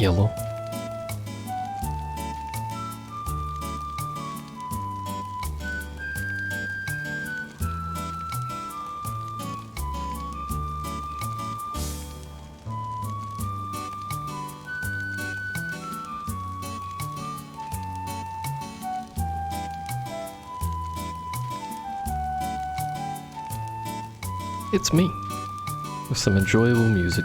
Yellow. It's me, with some enjoyable music.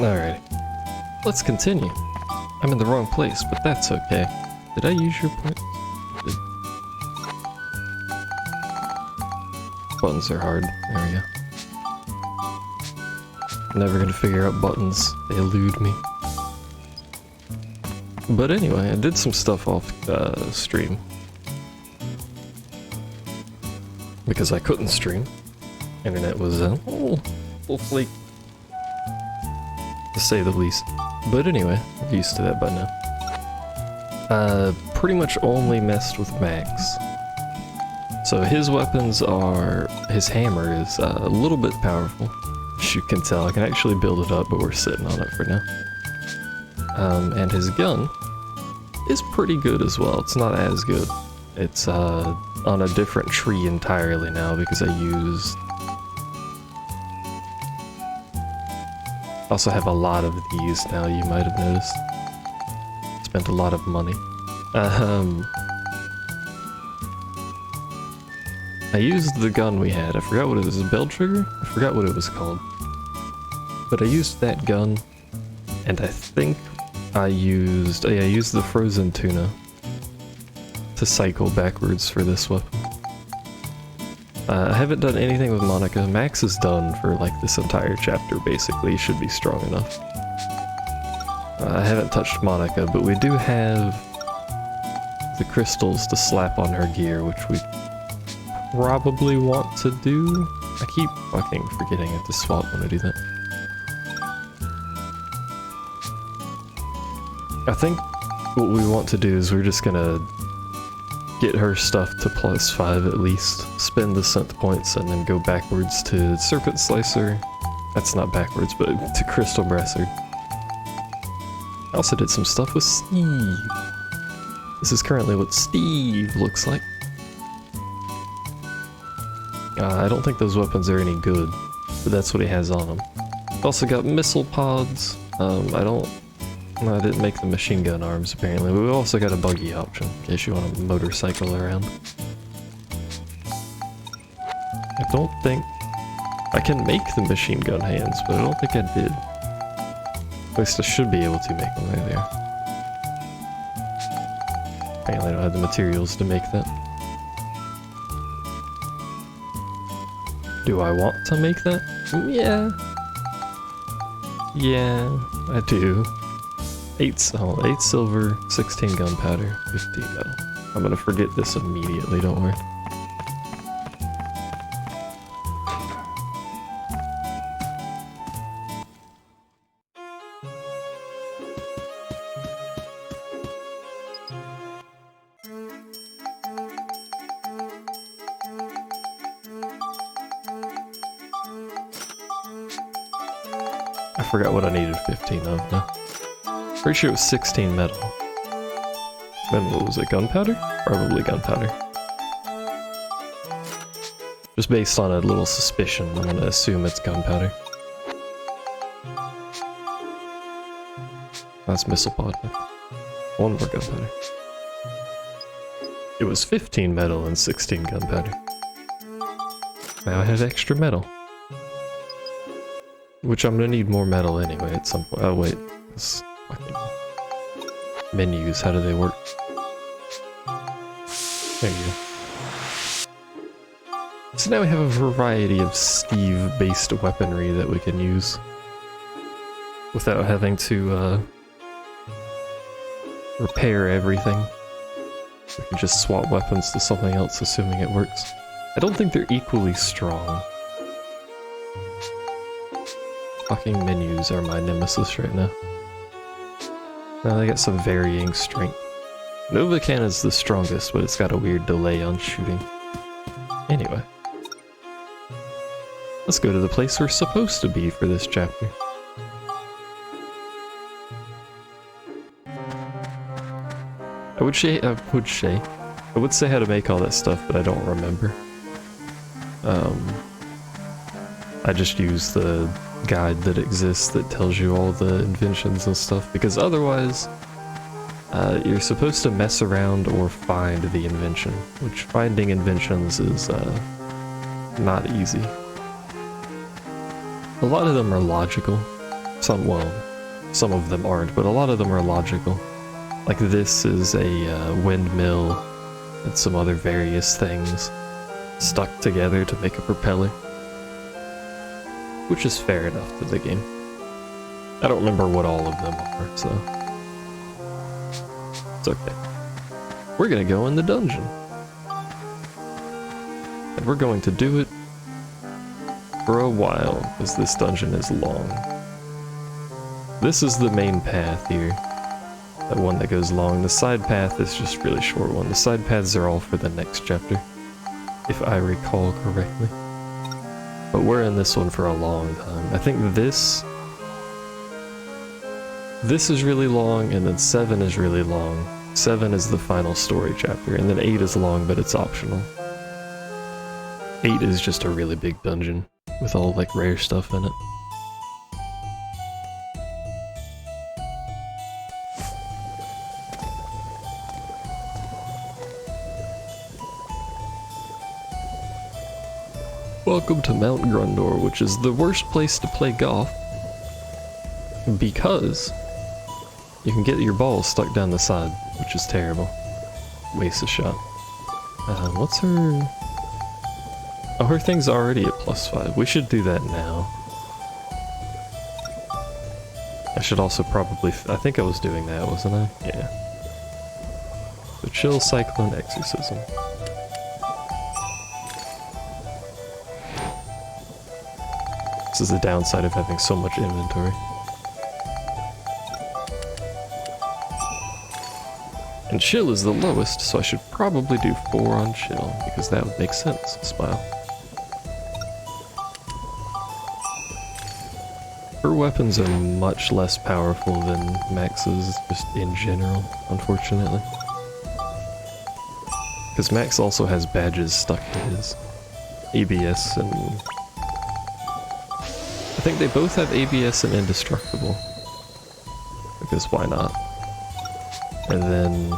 Alright, let's continue. I'm in the wrong place, but that's okay. Did I use your point? Buttons are hard. There we go. I'm never gonna figure out buttons. They elude me. But anyway, I did some stuff off stream. Because I couldn't stream. Internet was a little flaky, to say the least. But anyway, I'm used to that by now. Pretty much only messed with Max. So his weapons are... his hammer is a little bit powerful. As you can tell, I can actually build it up, but we're sitting on it for now. And his gun is pretty good as well. It's not as good. It's on a different tree entirely now because I used... also have a lot of these now, you might have noticed. Spent a lot of money. I used the gun we had. I forgot what it was. A bell trigger? I forgot what it was called. But I used that gun, and I think I used... oh yeah, I used the frozen tuna to cycle backwards for this weapon. I haven't done anything with Monica. Max is done for like this entire chapter, basically. He should be strong enough. I haven't touched Monica, but we do have the crystals to slap on her gear, which we probably want to do. I keep fucking forgetting I have to swap when I do that. I think what we want to do is we're just gonna get her stuff to +5 at least, spend the synth points, and then go backwards to Serpent Slicer. That's not backwards, but to Crystal Brasser. I also did some stuff with Steve. This is currently what Steve looks like. I don't think those weapons are any good, but that's what he has on them. Also got missile pods. I didn't make the machine gun arms apparently. We also got a buggy option in case you want to motorcycle around. I don't think I can make the machine gun hands, but I don't think I did. At least I should be able to make them. There they are. Apparently I don't have the materials to make that. Do I want to make that? Yeah. Yeah, I do. 8 silver, 16 gunpowder, 15 metal. I'm gonna forget this immediately, don't worry. I forgot what I needed 15 of now. Pretty sure it was 16 metal. Then what was it, gunpowder? Probably gunpowder. Just based on a little suspicion, I'm gonna assume it's gunpowder. That's missile pod. One more gunpowder. It was 15 metal and 16 gunpowder. Now I have extra metal. Which I'm gonna need more metal anyway at some point. Oh wait, this fucking menus, how do they work? There you go. So now we have a variety of Steve-based weaponry that we can use without having to repair everything. We can just swap weapons to something else, assuming it works. I don't think they're equally strong. Fucking menus are my nemesis right now. Now they got some varying strength. Novacan is the strongest, but it's got a weird delay on shooting. Anyway. Let's go to the place we're supposed to be for this chapter. I would say how to make all that stuff, but I don't remember. I just use the guide that exists that tells you all the inventions and stuff, because otherwise you're supposed to mess around or find the invention, which finding inventions is not easy. A lot of them are logical. Some of them aren't, but a lot of them are logical. Like this is a windmill and some other various things stuck together to make a propeller. Which is fair enough to the game. I don't remember what all of them are, so it's okay. We're gonna go in the dungeon. And we're going to do it for a while, because this dungeon is long. This is the main path here. That one that goes long. The side path is just a really short one. The side paths are all for the next chapter, if I recall correctly. But we're in this one for a long time. I think this is really long, and then 7 is really long. 7 is the final story chapter, and then 8 is long, but it's optional. 8 is just a really big dungeon, with all like rare stuff in it. Welcome to Mount Grundor, which is the worst place to play golf because you can get your ball stuck down the side, which is terrible. Waste a shot. What's her... Oh, her thing's already at +5. We should do that now. I should also probably... I think I was doing that, wasn't I? Yeah. So chill, cyclone, exorcism. This is the downside of having so much inventory. And chill is the lowest, so I should probably do 4 on chill, because that would make sense. Smile. Her weapons are much less powerful than Max's, just in general, unfortunately. Because Max also has badges stuck to his ABS and... I think they both have ABS and Indestructible. Because why not? And then...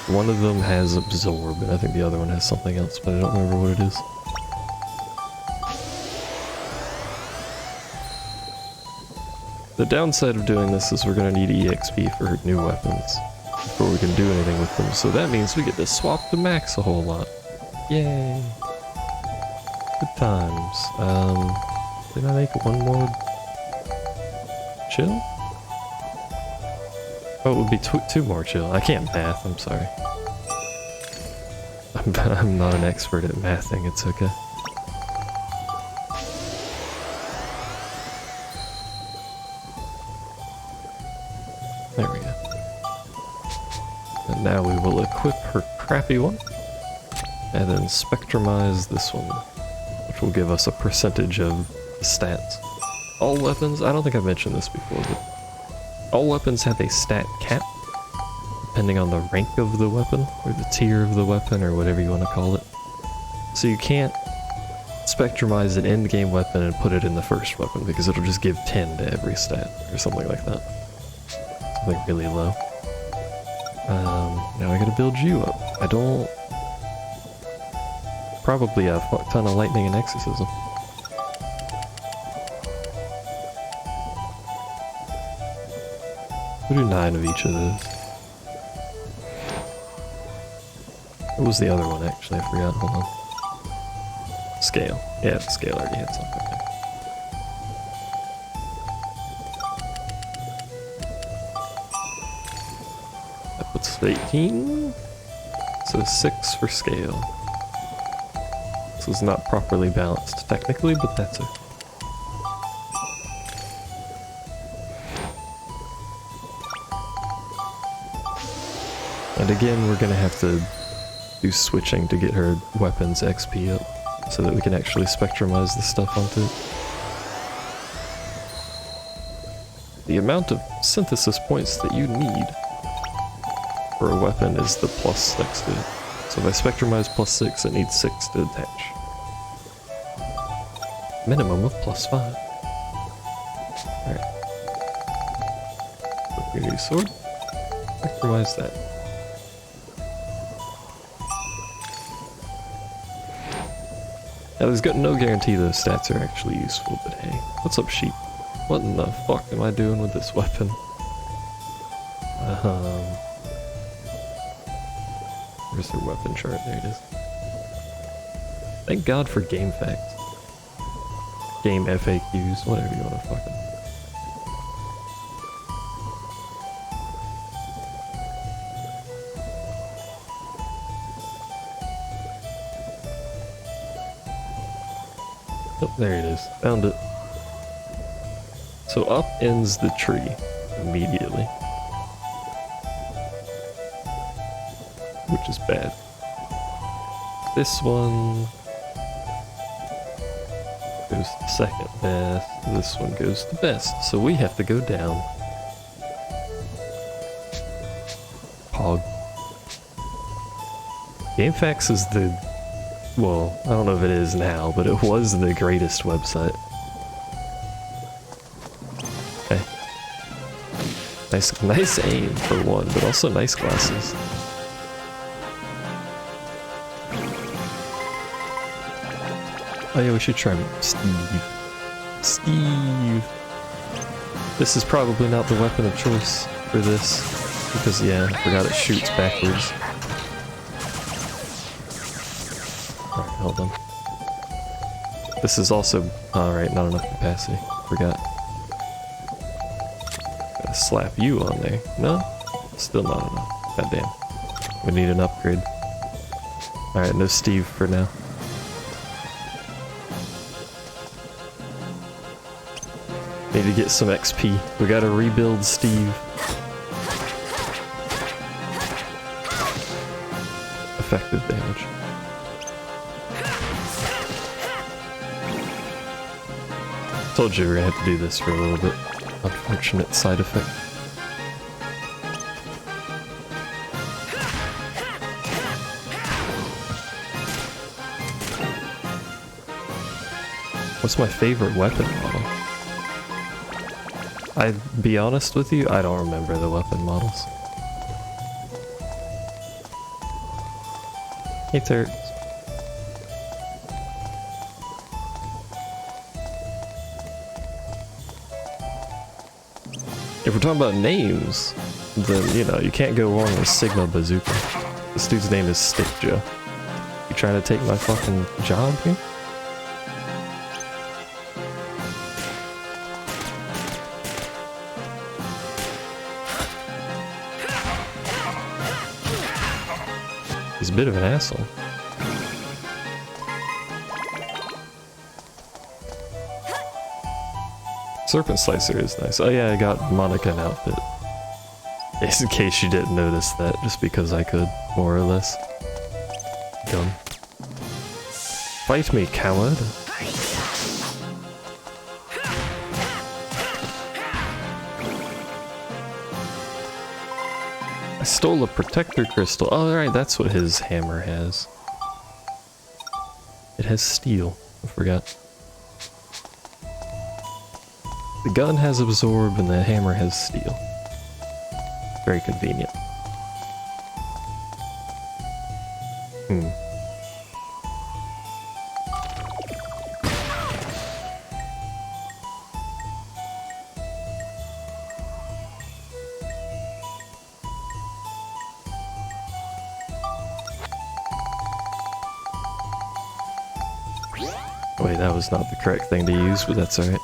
one of them has Absorb, and I think the other one has something else, but I don't remember what it is. The downside of doing this is we're going to need EXP for new weapons before we can do anything with them, so that means we get to swap to Max a whole lot. Yay! Good times. Did I make one more chill? Oh, it would be 2 more chill. I can't math, I'm sorry. I'm not an expert at mathing, it's okay. There we go. And now we will equip her crappy one, and then spectrumize this one, which will give us a percentage of the stats. All weapons, I don't think I've mentioned this before, but all weapons have a stat cap, depending on the rank of the weapon, or the tier of the weapon, or whatever you want to call it. So you can't spectrumize an endgame weapon and put it in the first weapon, because it'll just give 10 to every stat, or something like that. Something really low. Now I gotta build you up. I don't... Probably a fuck ton of lightning and exorcism. We'll do 9 of each of those. What was the other one actually? I forgot. Hold on. Scale. Yeah, the scale already had something. That puts 18. So 6 for scale. This is not properly balanced technically, but that's it. And again, we're gonna have to do switching to get her weapons XP up, so that we can actually spectrumize the stuff onto it. The amount of synthesis points that you need for a weapon is the +6 to it. So if I spectrumize +6, it needs 6 to attach. Minimum of +5. Alright. Look, your new sword. Spectrumize that. Now there's got no guarantee those stats are actually useful, but hey. What's up, sheep? What in the fuck am I doing with this weapon? Where's their weapon chart? There it is. Thank God for game facts. Game FAQs, whatever you want to fucking. Oh, there it is. Found it. So up ends the tree immediately. Which is bad. This one goes to second best. This one goes to best. So we have to go down. Pog. GameFAQs is the... well, I don't know if it is now, but it was the greatest website. Okay. Nice aim for one, but also nice glasses. Oh yeah, we should try Steve. Steve! This is probably not the weapon of choice for this, because yeah, I forgot it shoots backwards. Alright, hold on. This is also... alright, not enough capacity. Forgot. Gotta slap you on there. No? Still not enough. Goddamn. We need an upgrade. Alright, no Steve for now. Need to get some XP. We gotta rebuild Steve. Effective damage. Told you we were gonna have to do this for a little bit. Unfortunate side effect. What's my favorite weapon model? I'd be honest with you, I don't remember the weapon models. Hey, turrets. If we're talking about names, then, you know, you can't go wrong with Sigma Bazooka. This dude's name is Stick Joe. You trying to take my fucking job here? He's a bit of an asshole. Serpent Slicer is nice. Oh yeah, I got Monica an outfit. Just in case you didn't notice that, just because I could, more or less. Gun. Fight me, coward. I stole a protector crystal. Oh, right, that's what his hammer has. It has steel. I forgot. The gun has absorb and the hammer has steel. Very convenient. Wait, that was not the correct thing to use, but that's alright.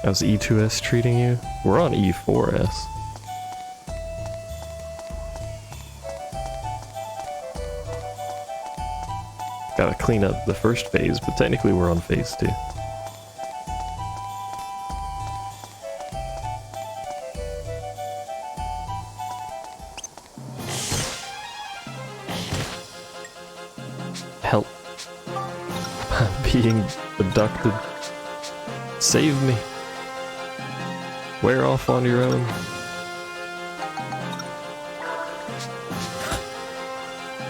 How's E2S treating you? We're on E4S. Gotta clean up the first phase, but technically we're on phase 2. Help. I'm being abducted. Save me. Wear off on your own.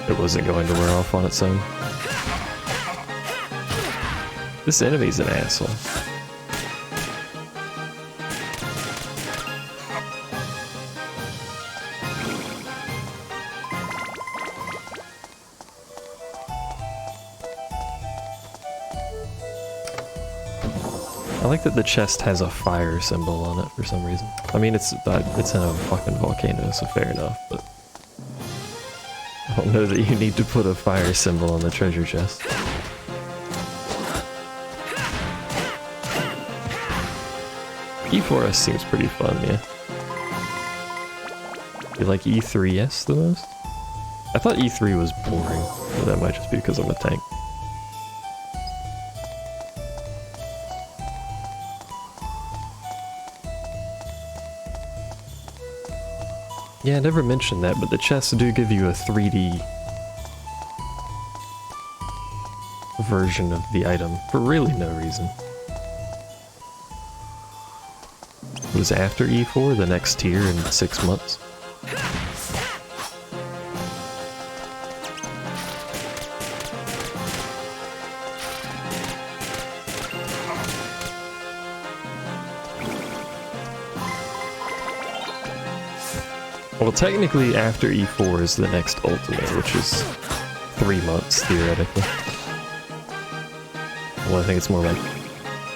It wasn't going to wear off on its own. This enemy's an asshole. I like that the chest has a fire symbol on it for some reason. I mean, it's in a fucking volcano, so fair enough, but I don't know that you need to put a fire symbol on the treasure chest. E4S seems pretty fun, yeah. You like E3S the most? I thought E3 was boring, but that might just be because I'm a tank. Yeah, I never mentioned that, but the chests do give you a 3D version of the item for really no reason. It was after E4, the next tier in 6 months. Well, technically after E4 is the next ultimate, which is 3 months, theoretically. Well, I think it's more like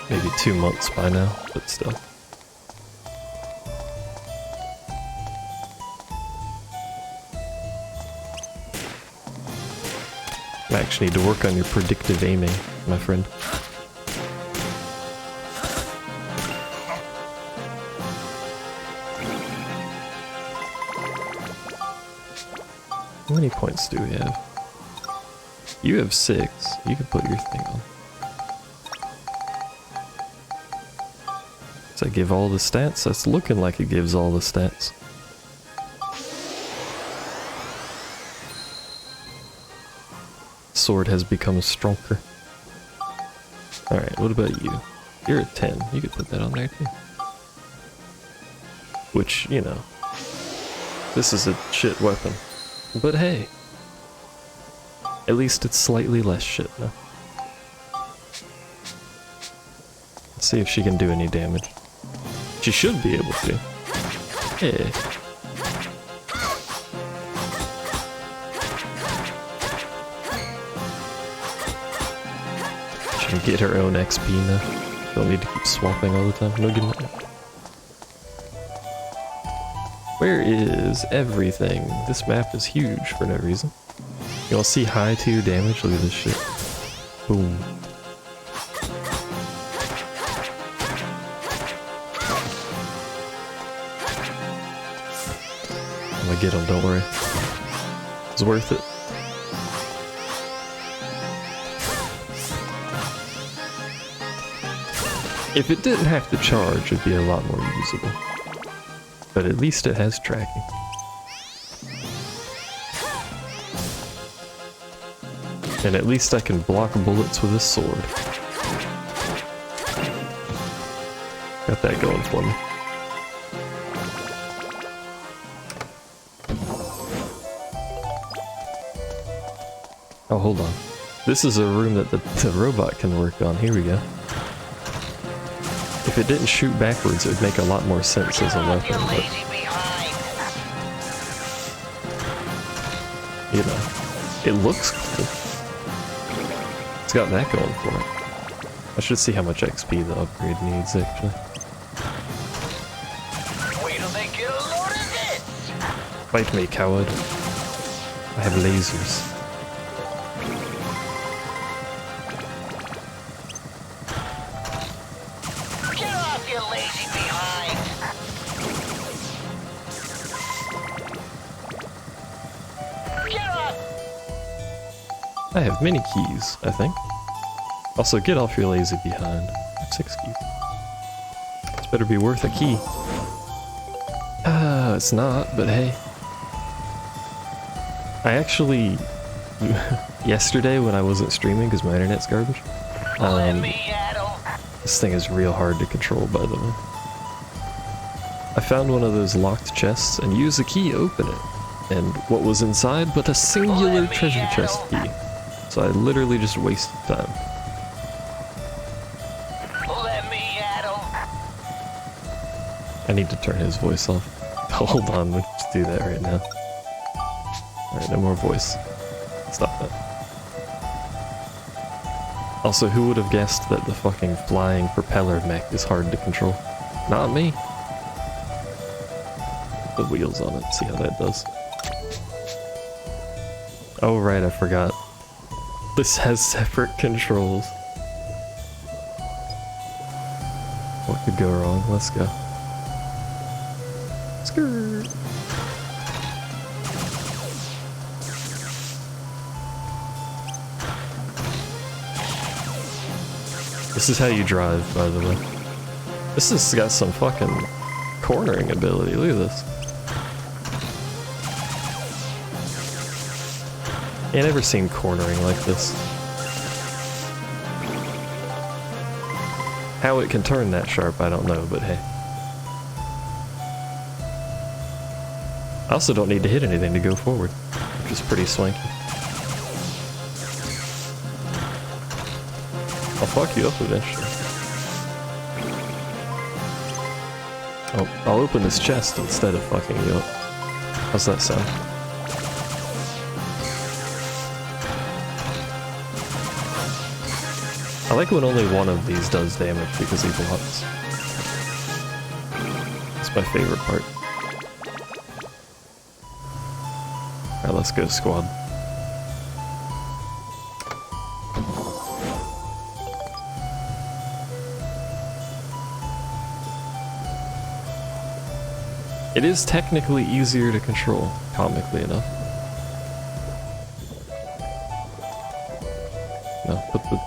maybe 2 months by now, but still. I actually need to work on your predictive aiming, my friend. How many points do we have? You have 6. You can put your thing on. Does that give all the stats? That's looking like it gives all the stats. Sword has become stronger. Alright, what about you? You're at 10. You could put that on there too. Which, you know, this is a shit weapon. But hey, at least it's slightly less shit now. Let's see if she can do any damage. She should be able to. Hey. She can get her own XP now. Don't need to keep swapping all the time. No good. Where is everything? This map is huge for no reason. Y'all see high tier damage? Look at this shit. Boom. I'm gonna get him, don't worry. It's worth it. If it didn't have to charge, it'd be a lot more usable. But at least it has tracking. And at least I can block bullets with a sword. Got that going for me. Oh, hold on. This is a room that the robot can work on. Here we go. If it didn't shoot backwards, it would make a lot more sense as a weapon, but... you know, it looks cool. It's got that going for it. I should see how much XP the upgrade needs, actually. Fight me, coward. I have lasers. I have many keys, I think. Also, get off your lazy behind. 6 keys. This better be worth a key. It's not, but hey. I actually... yesterday when I wasn't streaming because my internet's garbage, this thing is real hard to control, by the way. I found one of those locked chests and used a key to open it. And what was inside but a singular treasure chest key. So I literally just wasted time. I need to turn his voice off. Hold on, let's just do that right now. Alright, no more voice. Stop that. Also, who would have guessed that the fucking flying propeller mech is hard to control? Not me. Put the wheels on it, see how that does. Oh right, I forgot. This has separate controls. What could go wrong? Let's go. Skirt. This is how you drive, by the way. This has got some fucking cornering ability. Look at this. I never seen cornering like this. How it can turn that sharp, I don't know, but hey. I also don't need to hit anything to go forward, which is pretty swanky. I'll fuck you up eventually. Oh, I'll open this chest instead of fucking you up. How's that sound? I like when only one of these does damage because he blocks. It's my favorite part. Alright, let's go, squad. It is technically easier to control, comically enough. No, put the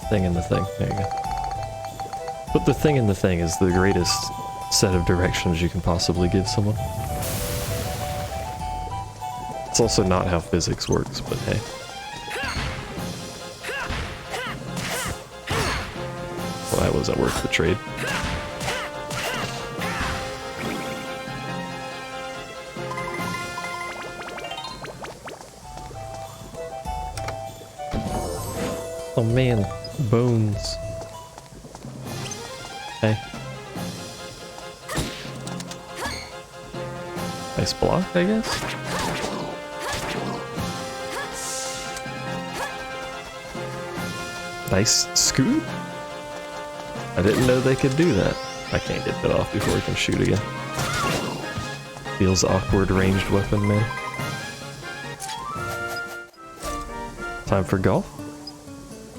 thing in the thing. There you go. Put the thing in the thing is the greatest set of directions you can possibly give someone. It's also not how physics works, but hey. Well, that wasn't worth the trade. Oh man, bones. Hey. Nice block, I guess? Nice scoop? I didn't know they could do that. I can't get that off before I can shoot again. Feels awkward ranged weapon, man. Time for golf?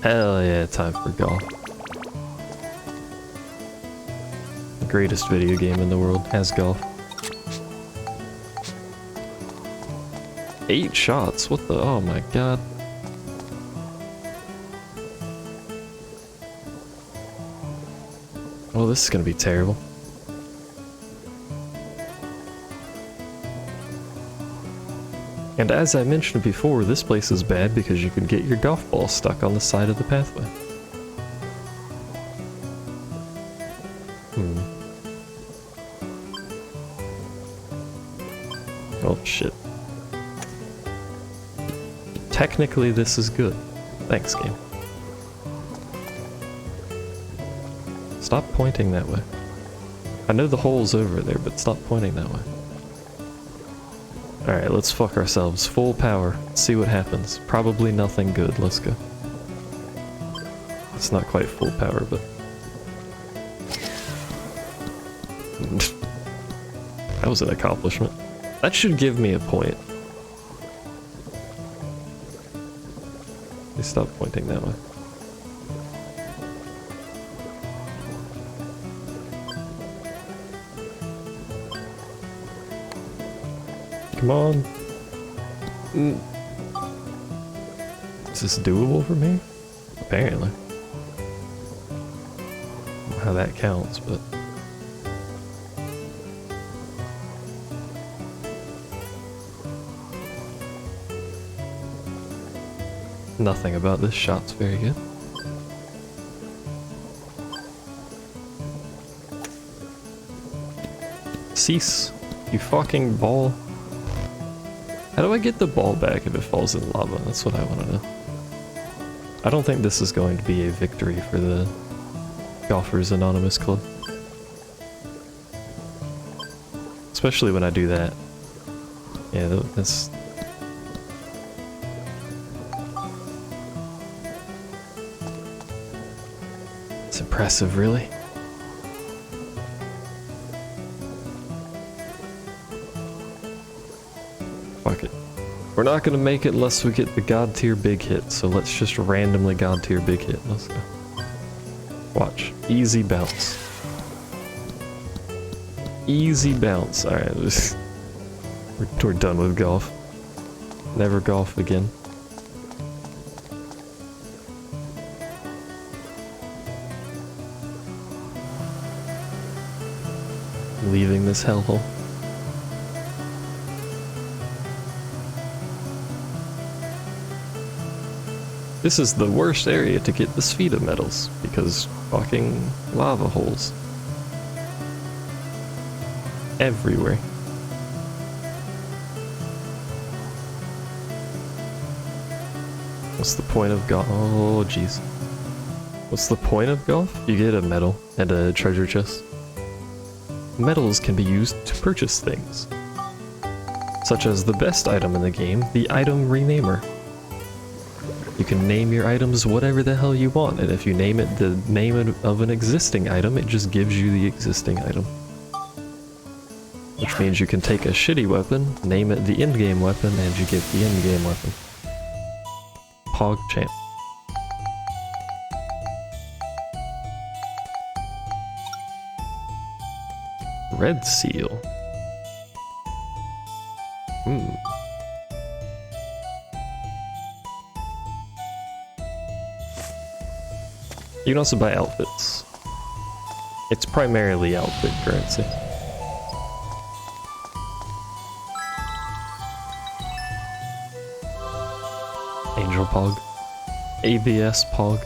Hell yeah, time for golf. The greatest video game in the world has golf. 8 shots? What the? Oh my god. Oh, this is gonna be terrible. And as I mentioned before, this place is bad because you can get your golf ball stuck on the side of the pathway. Oh shit. Technically this is good. Thanks, game. Stop pointing that way. I know the hole's over there, but stop pointing that way. Alright, let's fuck ourselves. Full power. See what happens. Probably nothing good. Let's go. It's not quite full power, but... that was an accomplishment. That should give me a point. Please stop pointing that way. Come on. Is this doable for me? Apparently. I don't know how that counts, but... Nothing about this shot's very good. Cease, you fucking ball. How do I get the ball back if it falls in lava? That's what I want to know. I don't think this is going to be a victory for the Golfers Anonymous Club. Especially when I do that. Yeah, that's... It's impressive, really. Fuck it. We're not gonna make it unless we get the god tier big hit, so let's just randomly god tier big hit. Let's go. Watch. Easy bounce. Easy bounce. Alright, we're done with golf. Never golf again. Leaving this hellhole. This is the worst area to get the Spheda medals, because fucking lava holes. Everywhere. What's the point of golf? Oh, jeez. What's the point of golf? You get a medal and a treasure chest. Medals can be used to purchase things, such as the best item in the game, the item renamer. You can name your items whatever the hell you want, and if you name it the name of an existing item, it just gives you the existing item. Which means you can take a shitty weapon, name it the in-game weapon, and you get the in-game weapon. PogChamp. Red seal. You can also buy outfits. It's primarily outfit currency. Angel Pog. ABS Pog.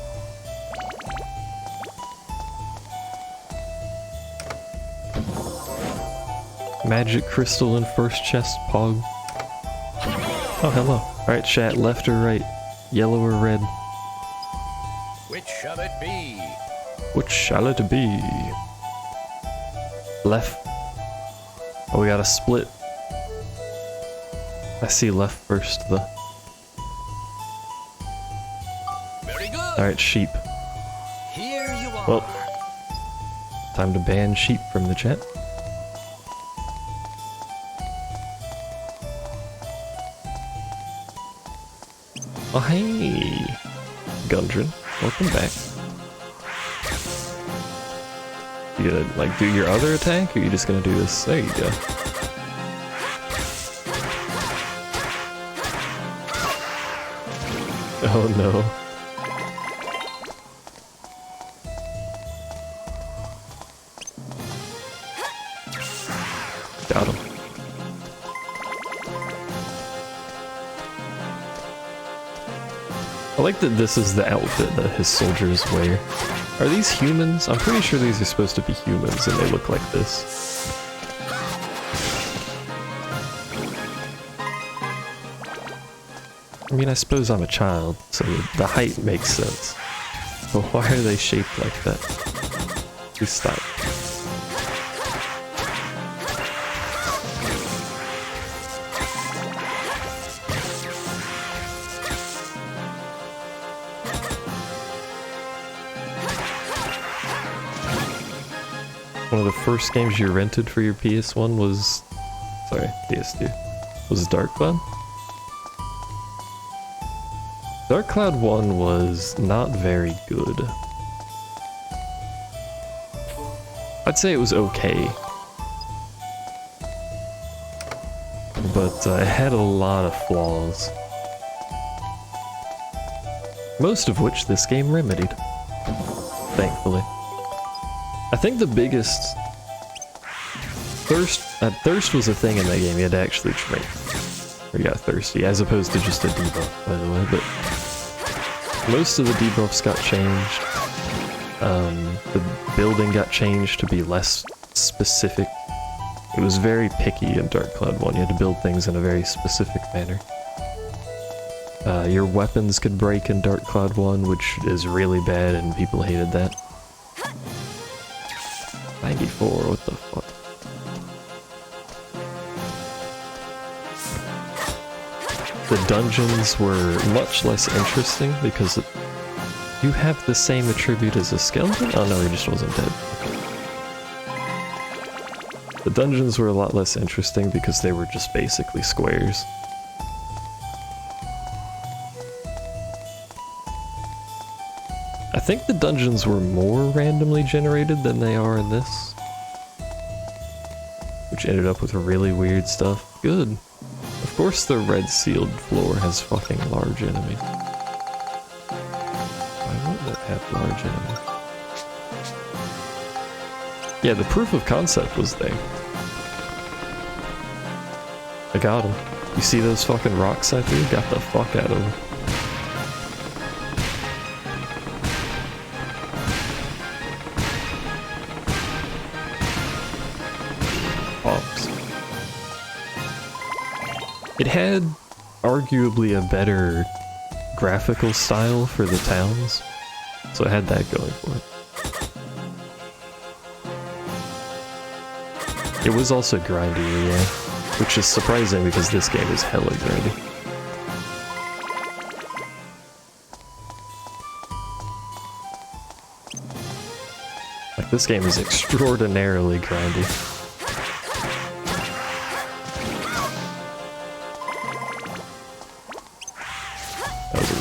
Magic crystal in first chest Pog. Oh, hello. Alright, chat, left or right? Yellow or red? Which shall it be? Which shall it be? Left. Oh, we got a split. I see left first, though. Very good. Alright, sheep. Here you are. Well, time to ban sheep from the chat. Oh, hey! Gundren, welcome back. You gonna, like, do your other attack, or are you just gonna do this? There you go. Oh no. Got him. I like that this is the outfit that his soldiers wear. Are these humans? I'm pretty sure these are supposed to be humans and they look like this. I mean, I suppose I'm a child, so the height makes sense. But why are they shaped like that? Please stop. One of the first games you rented for your PS1 was... Sorry, PS2. Was Dark Cloud? Dark Cloud 1 was not very good. I'd say it was okay. But it had a lot of flaws. Most of which this game remedied, thankfully. I think the biggest thirst was a thing in that game. You had to actually drink or you got thirsty, as opposed to just a debuff, by the way. But most of the debuffs got changed. The building got changed to be less specific. It was very picky in Dark Cloud 1. You had to build things in a very specific manner. Your weapons could break in Dark Cloud 1, which is really bad, and people hated that. 94, what the fuck? The dungeons were much less interesting because you have the same attribute as a skeleton? Oh no, he just wasn't dead. The dungeons were a lot less interesting because they were just basically squares. I think the dungeons were more randomly generated than they are in this, which ended up with really weird stuff. Good. Of course the red sealed floor has fucking large enemies. Why wouldn't it have large enemies? Yeah, the proof of concept was there. I got him. You see those fucking rocks I threw? Got the fuck out of them. It had arguably a better graphical style for the towns, so it had that going for it. It was also grindier, yeah, which is surprising because this game is hella grindy. Like, this game is extraordinarily grindy.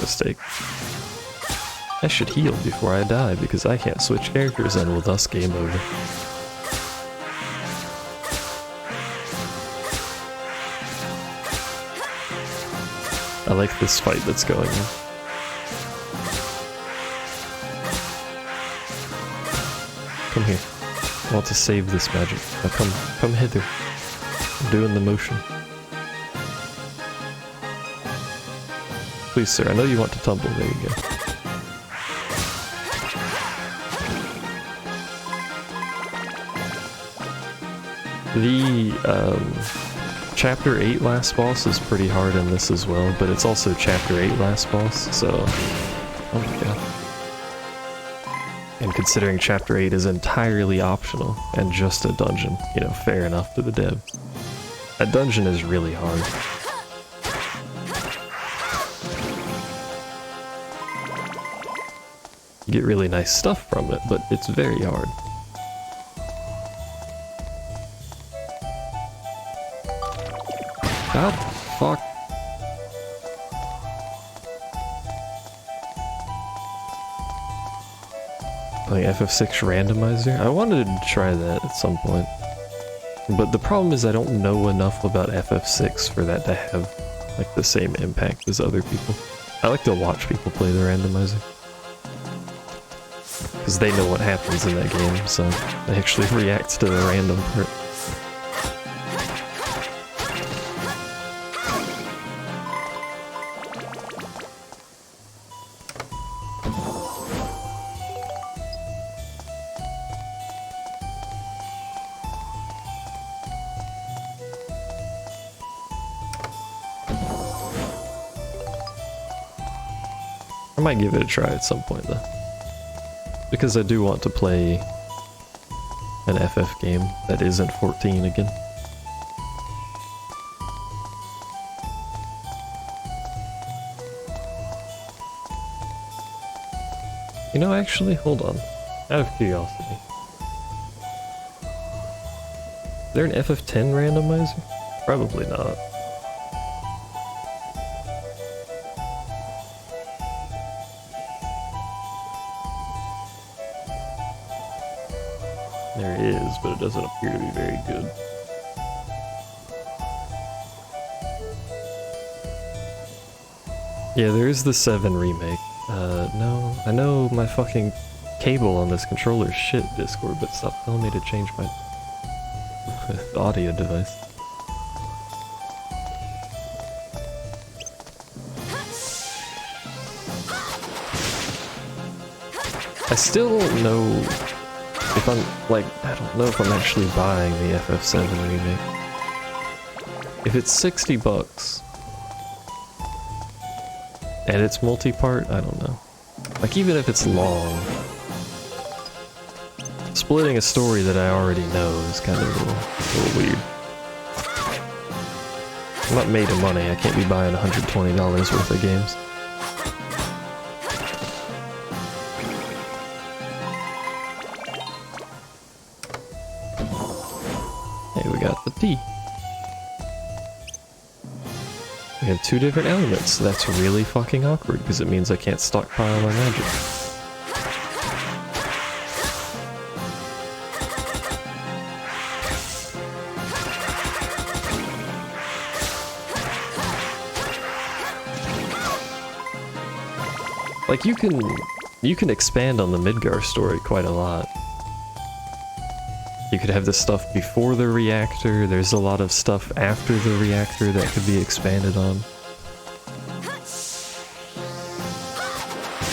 Mistake. I should heal before I die because I can't switch characters and will thus game over. I like this fight that's going on. Come here. I want to save this magic. Now come hither. I'm doing the motion. Please, sir, I know you want to tumble. There you go. The, Chapter 8 last boss is pretty hard in this as well, but it's also Chapter 8 last boss, so... Oh my god. And considering Chapter 8 is entirely optional, and just a dungeon, you know, fair enough to the dev. That dungeon is really hard. You get really nice stuff from it, but it's very hard. God, fuck. Playing FF6 randomizer? I wanted to try that at some point. But the problem is I don't know enough about FF6 for that to have like the same impact as other people. I like to watch people play the randomizer. Because they know what happens in that game, so they actually react to the random part. I might give it a try at some point though. Because I do want to play an FF game that isn't 14 again. You know, actually, hold on. Out of curiosity. Is there an FF10 randomizer? Probably not. There is, but it doesn't appear to be very good. Yeah, there is the 7 remake. No. I know my fucking cable on this controller's shit, Discord, but stop telling me to change my audio device. I still don't know if I'm, like, I don't know if I'm actually buying the FF7 remake. If it's 60 bucks, and it's multi-part, I don't know. Like, even if it's long, splitting a story that I already know is kind of a little weird. I'm not made of money, I can't be buying $120 worth of games. Hey, we got the tea. We have two different elements. That's really fucking awkward because it means I can't stockpile my magic. Like, you can expand on the Midgar story quite a lot. You could have the stuff before the reactor, there's a lot of stuff after the reactor that could be expanded on.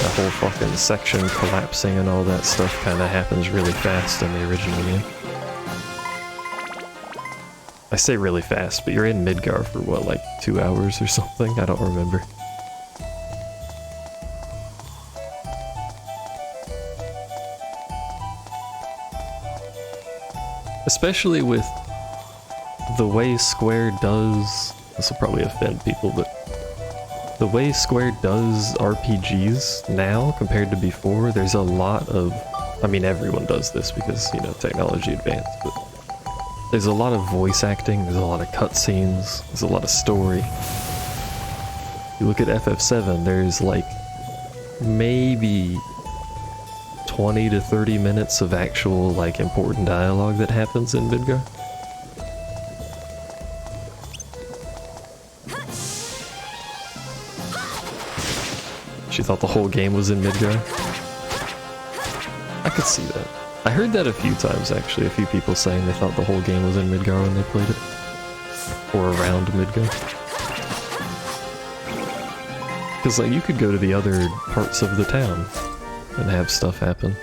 That whole fucking section collapsing and all that stuff kinda happens really fast in the original game. I say really fast, but you're in Midgar for what, like 2 hours or something? I don't remember. Especially with the way Square does, this will probably offend people, but the way Square does RPGs now compared to before, there's a lot of, I mean everyone does this because, you know, technology advanced, but there's a lot of voice acting, there's a lot of cutscenes, there's a lot of story. You look at FF7, there's like maybe 20 to 30 minutes of actual, like, important dialogue that happens in Midgar. She thought the whole game was in Midgar? I could see that. I heard that a few times, actually. A few people saying they thought the whole game was in Midgar when they played it. Or around Midgar. Because, like, you could go to the other parts of the town and have stuff happen.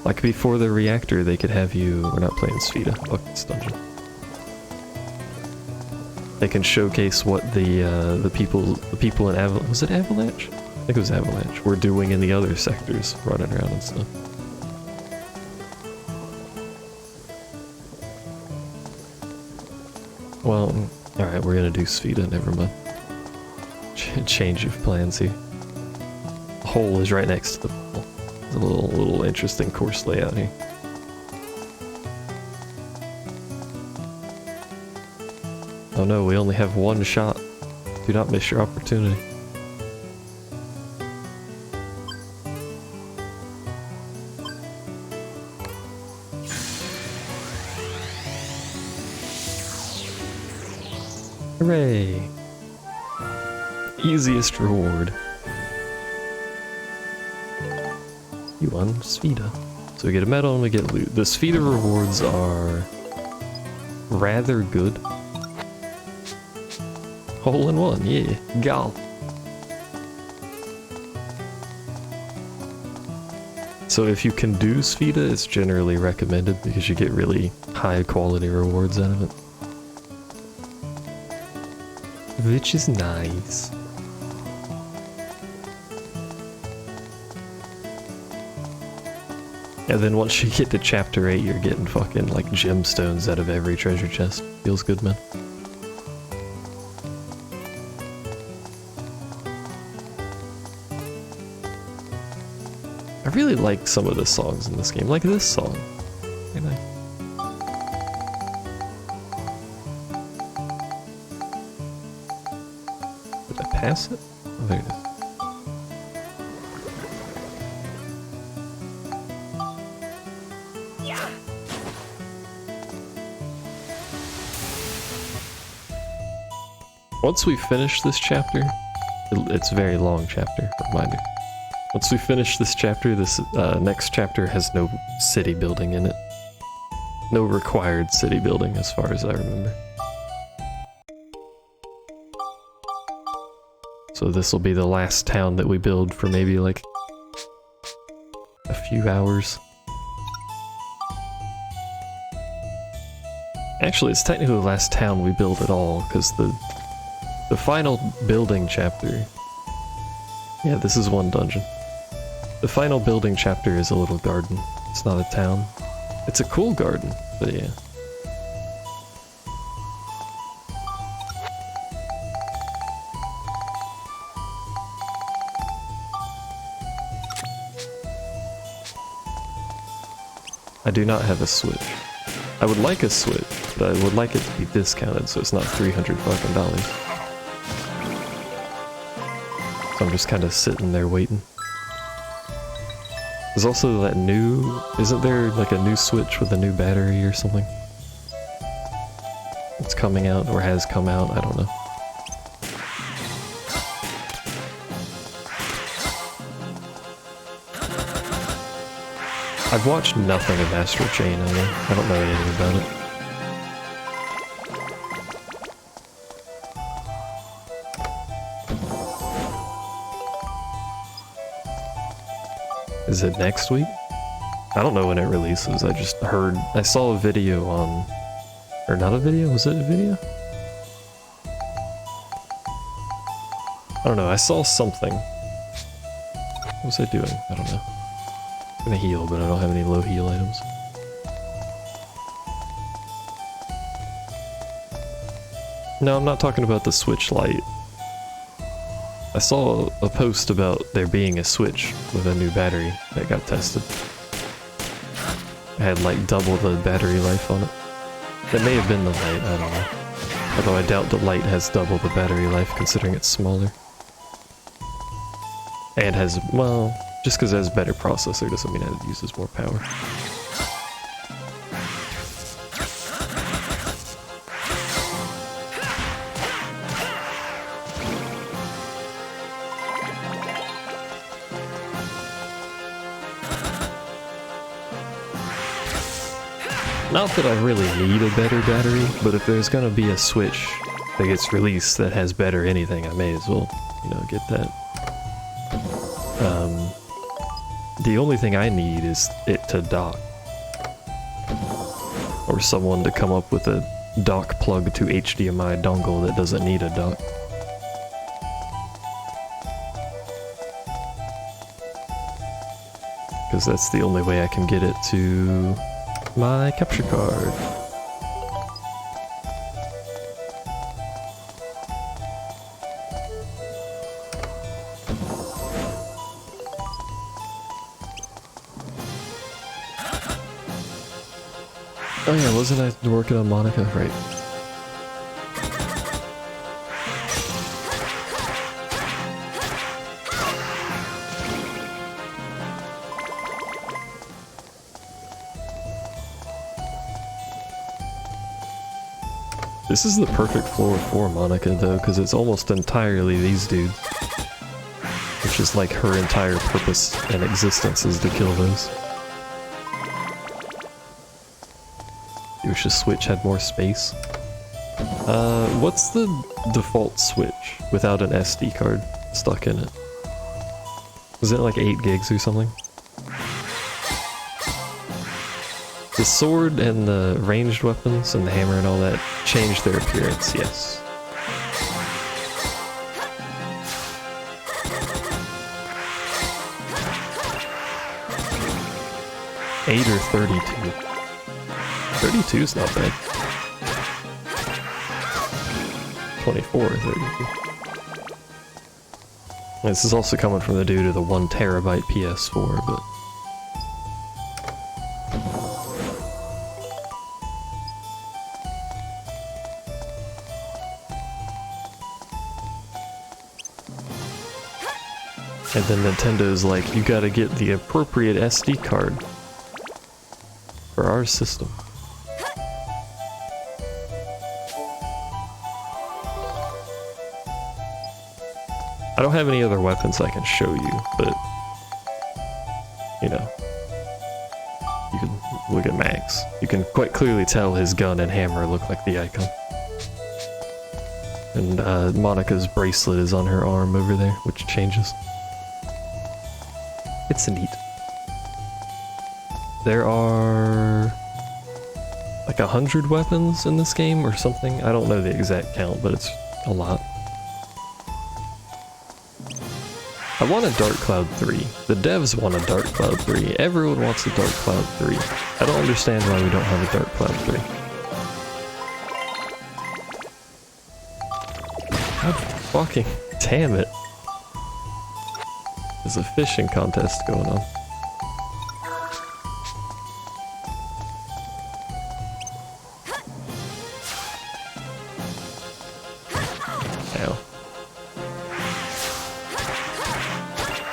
Like before the reactor, they could have you. We're not playing Sfida. Fuck this dungeon. They can showcase what the people in Avalanche, was it Avalanche? I think it was Avalanche. Were doing in the other sectors, running around and stuff. Well, all right, we're gonna do Sfida. Never mind. Change of plans here. Hole is right next to the pool. There's a little interesting course layout here. Oh no, we only have one shot. Do not miss your opportunity. Hooray! Easiest reward. You won Sfida. So we get a medal and we get loot. The Sfida rewards are rather good. Hole in one, yeah. Gal. So if you can do Sfida, it's generally recommended because you get really high quality rewards out of it. Which is nice. And then once you get to chapter 8, you're getting fucking like gemstones out of every treasure chest. Feels good, man. I really like some of the songs in this game. Like this song. Very nice. Did I pass it? Oh, there it is. Once we finish this chapter, It's a very long chapter, reminder. Once we finish this chapter, this next chapter has no city building in it. No required city building, as far as I remember. So this will be the last town that we build for maybe like a few hours. Actually, it's technically the last town we build at all, because the final building chapter... Yeah, this is one dungeon. The final building chapter is a little garden. It's not a town. It's a cool garden, but yeah. I do not have a Switch. I would like a Switch, but I would like it to be discounted so it's not $300 fucking dollars. So I'm just kind of sitting there waiting. There's also that new... Isn't there like a new Switch with a new battery or something? It's coming out, or has come out, I don't know. I've watched nothing of Astral Chain, I don't know anything about it. Is it next week? I don't know when it releases, I just heard... I saw a video on... Or not a video? Was it a video? I don't know, I saw something. What was I doing? I don't know. I'm gonna heal, but I don't have any low heal items. No, I'm not talking about the Switch Lite. I saw a post about there being a Switch with a new battery that got tested. It had like double the battery life on it. That may have been the Lite, I don't know. Although I doubt the Lite has double the battery life considering it's smaller. And has, well, just because it has a better processor doesn't mean it uses more power. Not that I really need a better battery, but if there's gonna be a Switch that gets released that has better anything, I may as well, you know, get that. The only thing I need is it to dock. Or someone to come up with a dock plug to HDMI dongle that doesn't need a dock. Because that's the only way I can get it to my capture card. Oh yeah, wasn't I working on Monica? Right. This is the perfect floor for Monica though, because it's almost entirely these dudes. Which is like her entire purpose and existence is to kill those. You wish the Switch had more space. What's the default Switch without an SD card stuck in it? Was it like 8 gigs or something? The sword and the ranged weapons and the hammer and all that change their appearance, yes. $8 or $32. 32 is not bad. 24 or 32. This is also coming from the dude of the 1 terabyte PS4, but... And then Nintendo's like, you gotta get the appropriate SD card for our system. I don't have any other weapons I can show you, but you know, you can look at Max. You can quite clearly tell his gun and hammer look like the icon. And Monica's bracelet is on her arm over there, which changes. It's neat. There are like 100 weapons in this game or something. I don't know the exact count, but it's a lot. I want a Dark Cloud 3. The devs want a Dark Cloud 3. Everyone wants a Dark Cloud 3. I don't understand why we don't have a Dark Cloud 3. God fucking damn it. There's a fishing contest going on. Ow.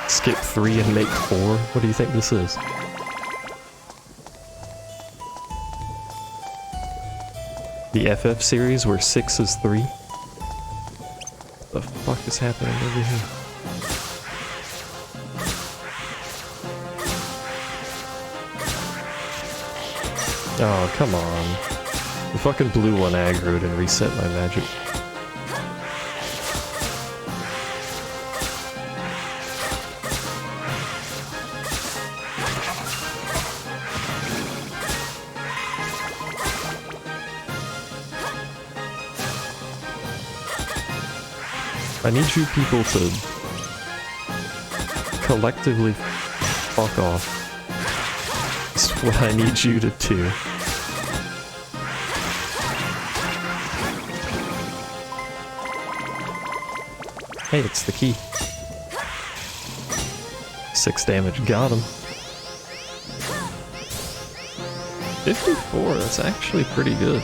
Skip 3 and make 4? What do you think this is? The FF series where 6 is 3? What the fuck is happening over here? Oh, come on. The fucking blue one aggroed and reset my magic. I need you people to collectively fuck off. That's what I need you to do. Hey, it's the key. 6 damage, got him. 54, that's actually pretty good.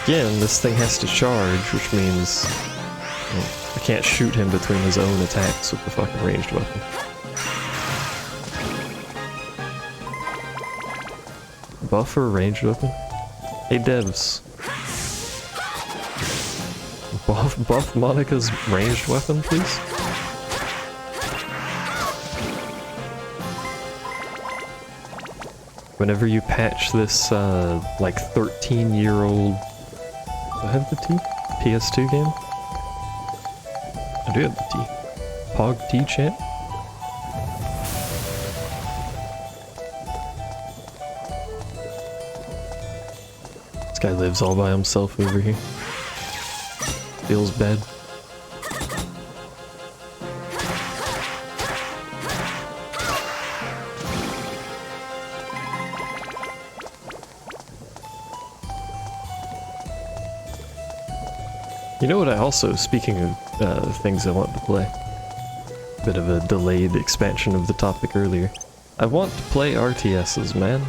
Again, this thing has to charge, which means I can't shoot him between his own attacks with the fucking ranged weapon. Buffer ranged weapon? Hey devs. Buff Monica's ranged weapon, please? Whenever you patch this, like 13-year-old... Do I have the T? PS2 game? I do have the T. Pog T champ? This guy lives all by himself over here. Feels bad. You know what I also, speaking of things I want to play, bit of a delayed expansion of the topic earlier. I want to play RTSs, man.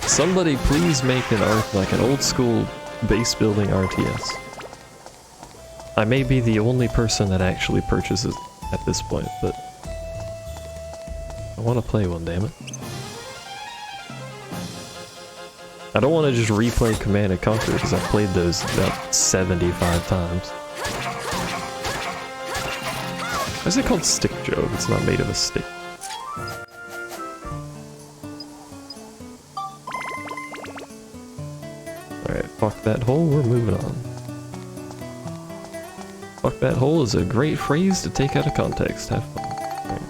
Somebody please make like an old school base building RTS. I may be the only person that actually purchases at this point, but I want to play one, damn it. I don't want to just replay Command & Conquer because I've played those about 75 times. Why is it called Stick Joe if it's not made of a stick? Alright, fuck that hole, we're moving on. Fuck that hole is a great phrase to take out of context, have fun. Right.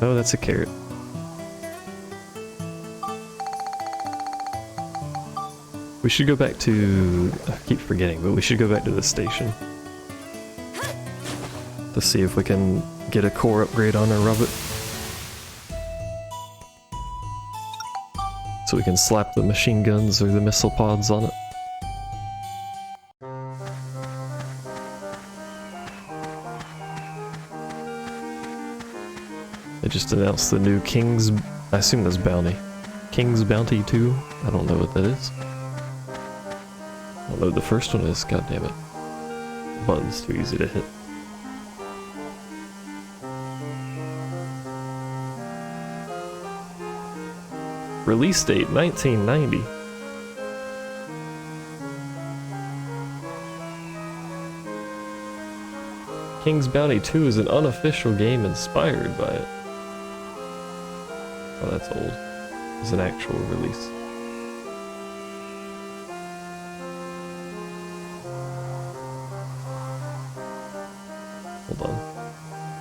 Oh, that's a carrot. We should go back to... I keep forgetting, but we should go back to the station. To see if we can get a core upgrade on our Robot. So we can slap the machine guns or the missile pods on it. They just announced the new King's... I assume that's Bounty. King's Bounty 2? I don't know what that is. Although the first one is, god damn it. The button's too easy to hit. Release date 1990. King's Bounty 2 is an unofficial game inspired by it. Oh, that's old. It's an actual release. Hold on.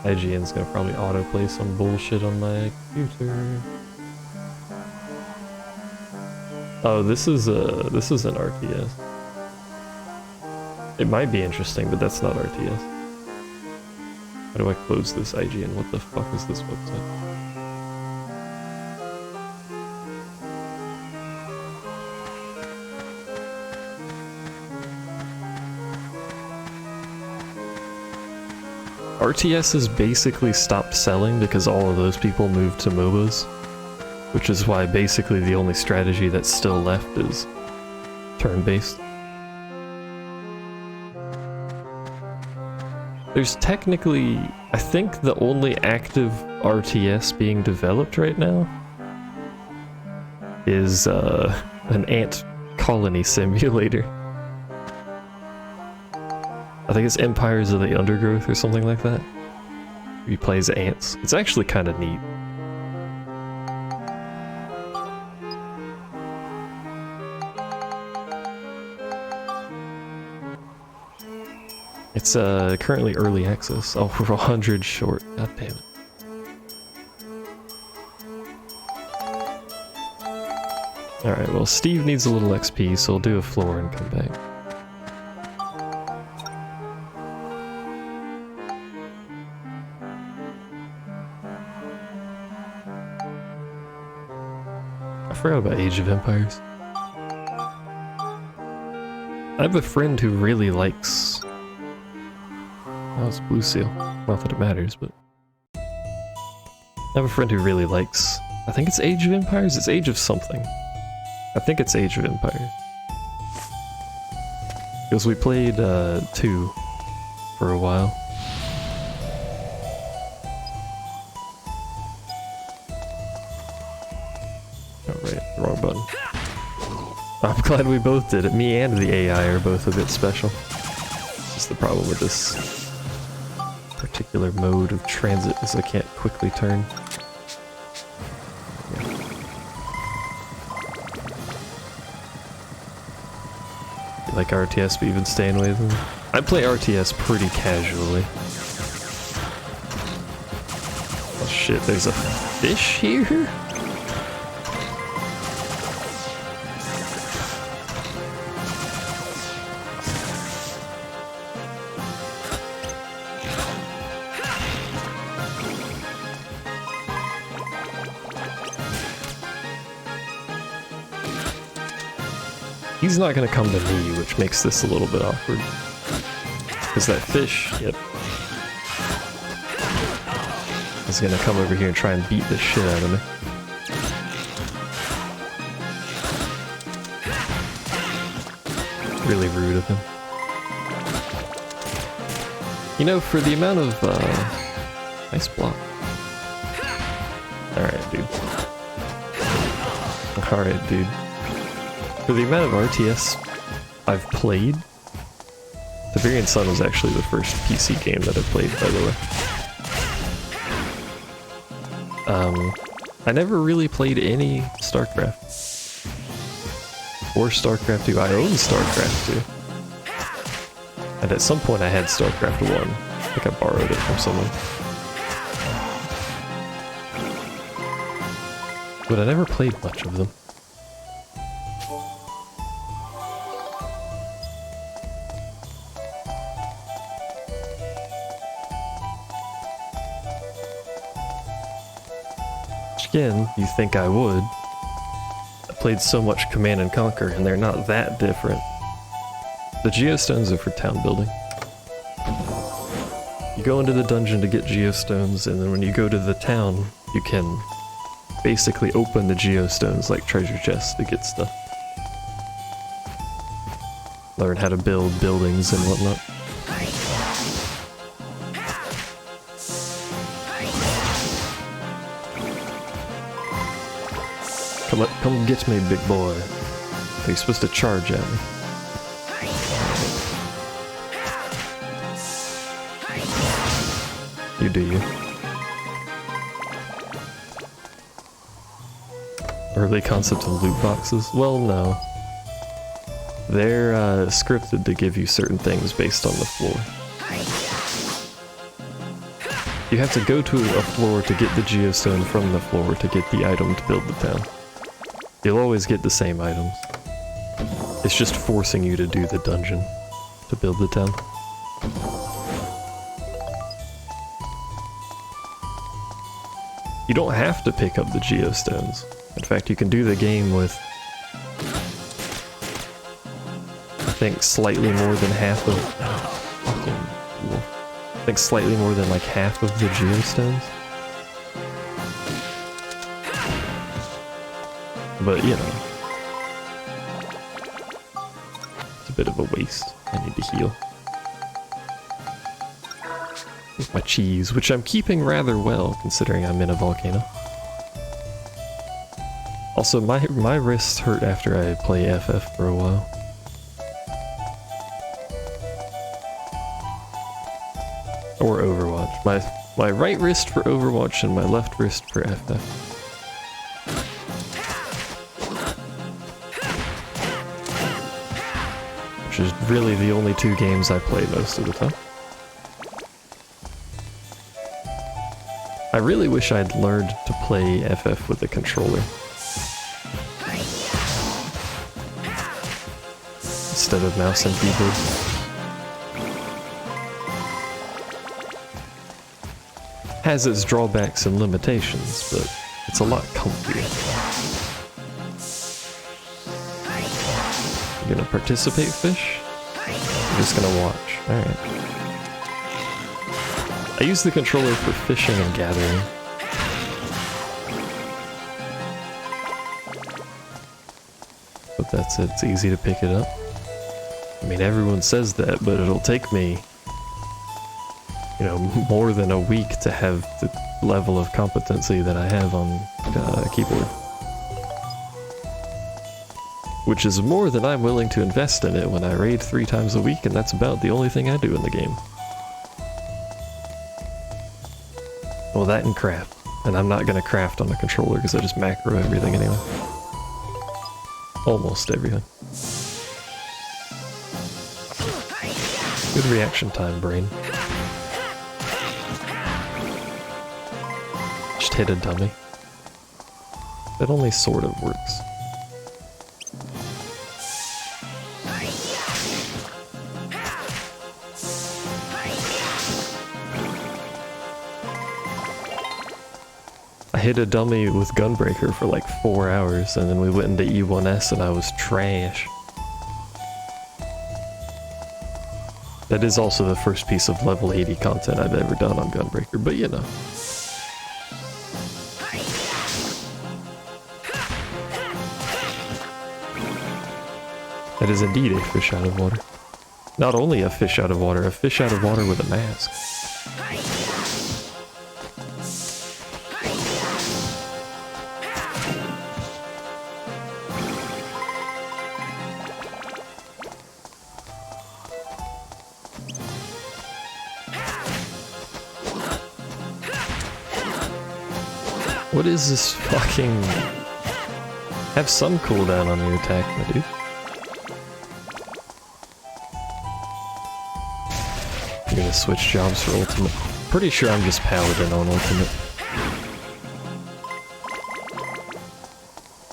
IGN's gonna probably autoplay some bullshit on my computer. Oh, this is an RTS. It might be interesting, but that's not RTS. How do I close this IGN? What the fuck is this website? RTS has basically stopped selling because all of those people moved to MOBAs, which is why basically the only strategy that's still left is turn-based. There's technically, I think the only active RTS being developed right now is an ant colony simulator. I think it's Empires of the Undergrowth or something like that. He plays ants. It's actually kind of neat. It's currently early access. Oh, we're 100 short. God damn it. Alright, well, Steve needs a little XP, so we'll do a floor and come back. I forgot about Age of Empires. I have a friend who really likes... Oh, it's Blue Seal. Not that it matters, but... I have a friend who really likes... I think it's Age of Empires? It's Age of something. I think it's Age of Empires. Because we played 2 for a while. Oh, right, wrong button. I'm glad we both did it. Me and the AI are both a bit special. It's just the problem with this particular mode of transit is I can't quickly turn. You like RTS, but you've been staying away from them? I play RTS pretty casually. Oh shit, there's a fish here? He's not gonna come to me, which makes this a little bit awkward. Because that fish, yep, is gonna come over here and try and beat the shit out of me. Really rude of him. You know, for the amount of, nice block. Alright, dude. Alright, dude. For the amount of RTS I've played, Tiberian Sun was actually the first PC game that I played, by the way. I never really played any StarCraft. Or StarCraft 2. I own StarCraft 2. And at some point I had StarCraft 1. I think I borrowed it from someone. But I never played much of them. Again, you think I would. I played so much Command and Conquer, and they're not that different. The Geostones are for town building. You go into the dungeon to get Geostones, and then when you go to the town, you can basically open the Geostones like treasure chests to get stuff. Learn how to build buildings and whatnot. Come get me, big boy. Are you supposed to charge at me? You do you. Early concept of loot boxes? Well, no. They're scripted to give you certain things based on the floor. You have to go to a floor to get the geostone from the floor to get the item to build the town. You'll always get the same items. It's just forcing you to do the dungeon to build the town. You don't have to pick up the geostones. In fact, you can do the game with, I think, slightly more than half of... I think slightly more than like half of the geostones. But, you know. It's a bit of a waste. I need to heal. With my cheese, which I'm keeping rather well, considering I'm in a volcano. Also, my wrists hurt after I play FF for a while. Or Overwatch. My right wrist for Overwatch and my left wrist for FF. Which is really the only two games I play most of the time. I really wish I'd learned to play FF with a controller. Instead of mouse and keyboard. Has its drawbacks and limitations, but it's a lot comfier. You gonna participate, fish? I'm just gonna watch. Alright. I use the controller for fishing and gathering. But that's it, it's easy to pick it up. I mean, everyone says that, but it'll take me, you know, more than a week to have the level of competency that I have on keyboard. Which is more than I'm willing to invest in it when I raid 3 times a week, and that's about the only thing I do in the game. Well, that and craft. And I'm not gonna craft on a controller because I just macro everything anyway. Almost everything. Good reaction time, brain. Just hit a dummy. That only sort of works. I hit a dummy with Gunbreaker for like 4 hours, and then we went into E1S and I was trash. That is also the first piece of level 80 content I've ever done on Gunbreaker, but you know. That is indeed a fish out of water. Not only a fish out of water, a fish out of water with a mask. What is this fucking... Have some cooldown on your attack, my dude. I'm gonna switch jobs for ultimate. Pretty sure I'm just paladin on ultimate.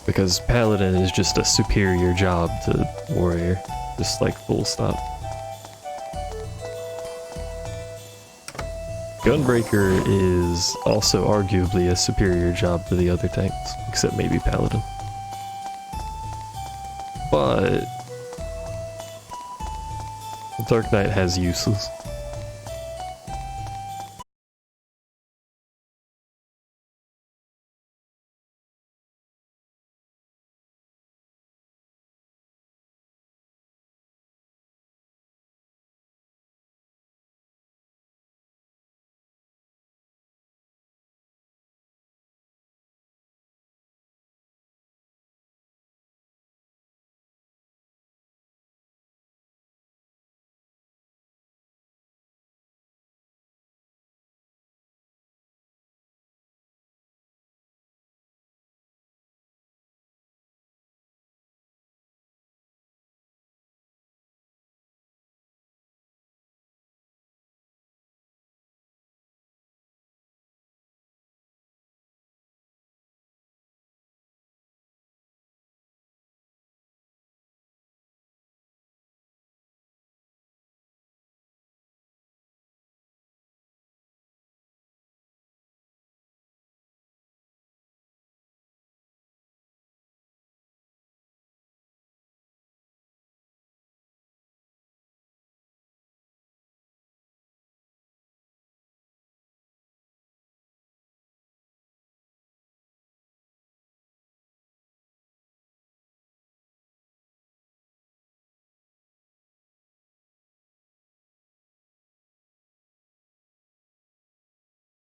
Because paladin is just a superior job to warrior. Just like full stop. Gunbreaker is also arguably a superior job to the other tanks, except maybe Paladin. But Dark Knight has uses.